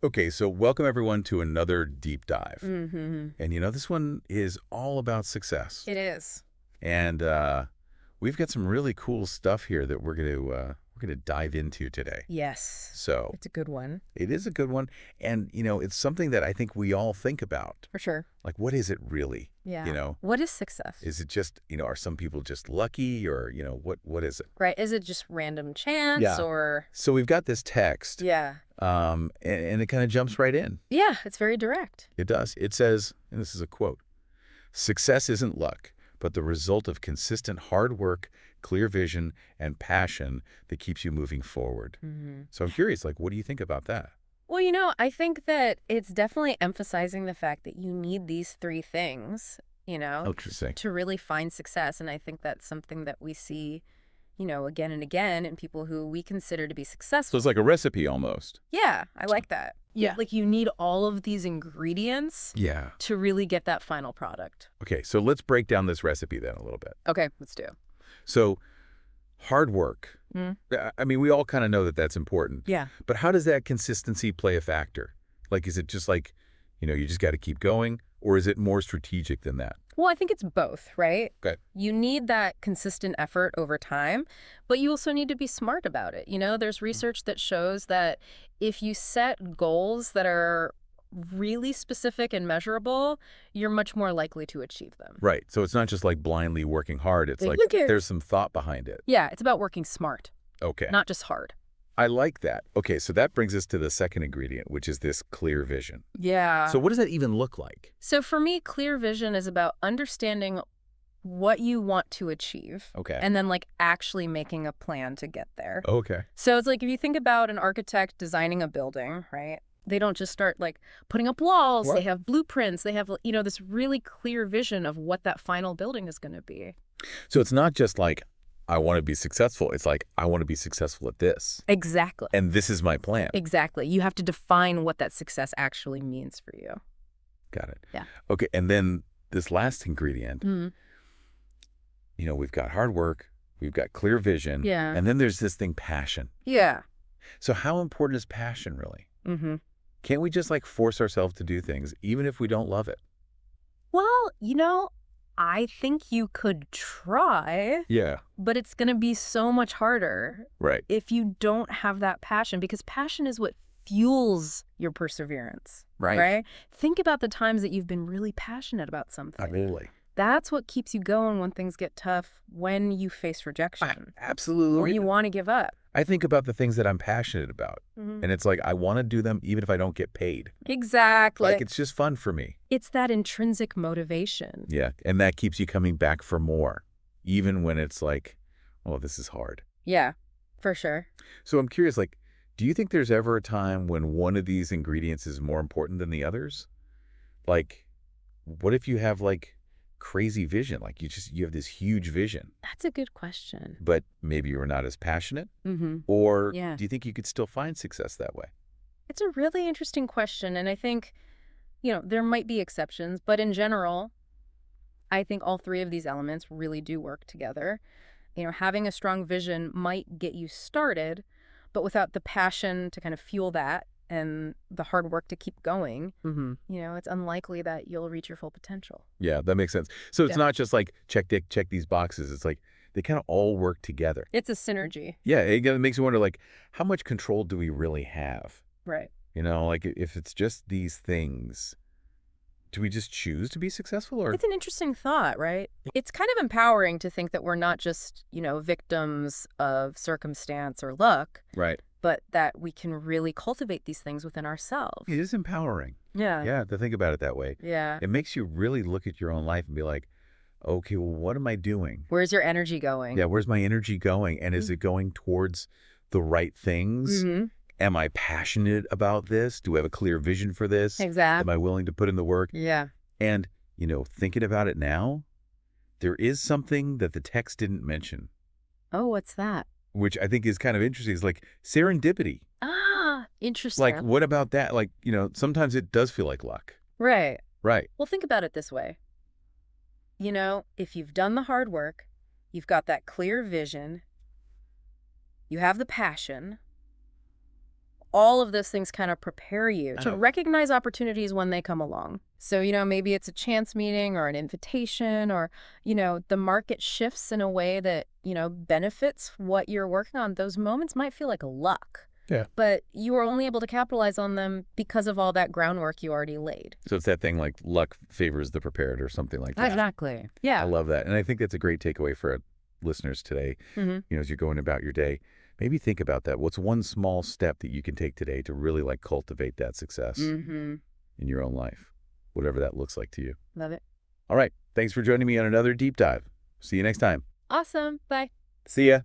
Okay, so welcome everyone to another deep dive. Mm-hmm. And this one is all about success. It is. And we've got some really cool stuff here that we're going to dive into today. Yes. So, It's a good one. it is a good one, and it's something that I think we all think about. For sure. Like, what is it really? Yeah. You know, What is success? is it just, are some people just lucky, or what is it? Right. Is it just random chance Yeah. or? So, we've got this text, Yeah. and it kind of jumps right in. Yeah. It's very direct. It does. It says, and this is a quote, "Success isn't luck, but the result of consistent hard work, clear vision, and passion that keeps you moving forward." Mm-hmm. So I'm curious, like, what do you think about that? Well, I think that it's definitely emphasizing the fact that you need these three things, Interesting. to really find success. And I think that's something that we see, again and again in people who we consider to be So successful. it's like a recipe almost. Yeah, I like that. Yeah. Like you need all of these ingredients Yeah. to really get that final product. Okay, so let's break down this recipe then a little bit. Okay, let's do. So hard work. Mm. I mean, we all kind of know that that's important. Yeah. But how does that consistency play a factor? Like, is it just like, you just got to keep going? Or is it more strategic than that? Well, I think it's both, right? Okay. You need that consistent effort over time, but you also need to be smart about it. There's research that shows that if you set goals that are really specific and measurable, you're much more likely to achieve them. Right. So it's not just like blindly working hard. It's like Look here. there's some thought behind it. Yeah, it's about working smart, Okay. not just hard. I like that. Okay, so that brings us to the second ingredient, which is this clear vision. Yeah. So what does that even look like? So for me, clear vision is about understanding what you want to achieve. Okay. And then actually making a plan to get there. Okay. So it's like if you think about an architect designing a building, right? They don't just start putting up walls. What? They have blueprints. They have, this really clear vision of what that final building is going to be. So it's not just like, I want to be successful. It's like, I want to be successful at this. Exactly. And this is my plan. Exactly. You have to define what that success actually means for you. Got it. Yeah. Okay, and then this last ingredient, Mm. we've got hard work, we've got clear vision, Yeah. and then there's this thing, passion. Yeah. So how important is passion really? Mm-hmm. Can't we just force ourselves to do things even if we don't love it? Well, I think you could try, Yeah. but it's going to be so much harder Right. if you don't have that passion, because passion is what fuels your perseverance, right? Think about the times that you've been really passionate about something. Absolutely. That's what keeps you going when things get tough, when you face rejection, Absolutely. or you want to give up. I think about the things that I'm passionate about, Mhm. and it's like I want to do them even if I don't get paid. Exactly. Like, it's just fun for me. It's that intrinsic motivation. Yeah, and that keeps you coming back for more, even when it's like, oh, this is hard. Yeah, for sure. So I'm curious, do you think there's ever a time when one of these ingredients is more important than the others? Like, what if you have crazy vision? Like you have this huge vision, That's a good question. but maybe you're not as passionate? Mm-hmm. Or Yeah. do you think you could still find success that way? It's a really interesting question, and I think, there might be exceptions, but in general, I think all three of these elements really do work together. Having a strong vision might get you started, but without the passion to kind of fuel that and the hard work to keep going, Mm-hmm. it's unlikely that you'll reach your full potential. Yeah, that makes sense. So it's Yeah. not just like check these boxes. It's like they kind of all work together. It's a synergy. Yeah, it makes you wonder, how much control do we really have? Right. If it's just these things, do we just choose to be successful? Or It's an interesting thought, right? It's kind of empowering to think that we're not just, victims of circumstance or luck, right? but that we can really cultivate these things within ourselves. It is empowering. Yeah. Yeah, to think about it that way. Yeah. It makes you really look at your own life and be like, okay, well, what am I doing? Where's your energy going? Yeah, where's my energy going? And is it going towards the right things? Mm-hmm. Am I passionate about this? Do I have a clear vision for this? Exactly. Am I willing to put in the work? Yeah. And, thinking about it now, there is something that the text didn't mention, Oh, what's that? which I think is kind of interesting. It's like serendipity. Ah, interesting. Like, what about that? Sometimes it does feel like luck. Right. Right. Well, think about it this way. If you've done the hard work, you've got that clear vision, you have the passion, all of those things kind of prepare you to Oh, recognize opportunities when they come along. So, maybe it's a chance meeting or an invitation or, the market shifts in a way that, benefits what you're working on. Those moments might feel like luck, yeah. but you are only able to capitalize on them because of all that groundwork you already laid. So it's that thing like luck favors the prepared or something like that. Exactly. I Yeah. love that. And I think that's a great takeaway for listeners today. Hmm. As you're going about your day, maybe think about that. What's one small step that you can take today to really like cultivate that success Hmm. in your own life, whatever that looks like to you? Love it. All right. Thanks for joining me on another deep dive. See you next time. Awesome. Bye. See ya.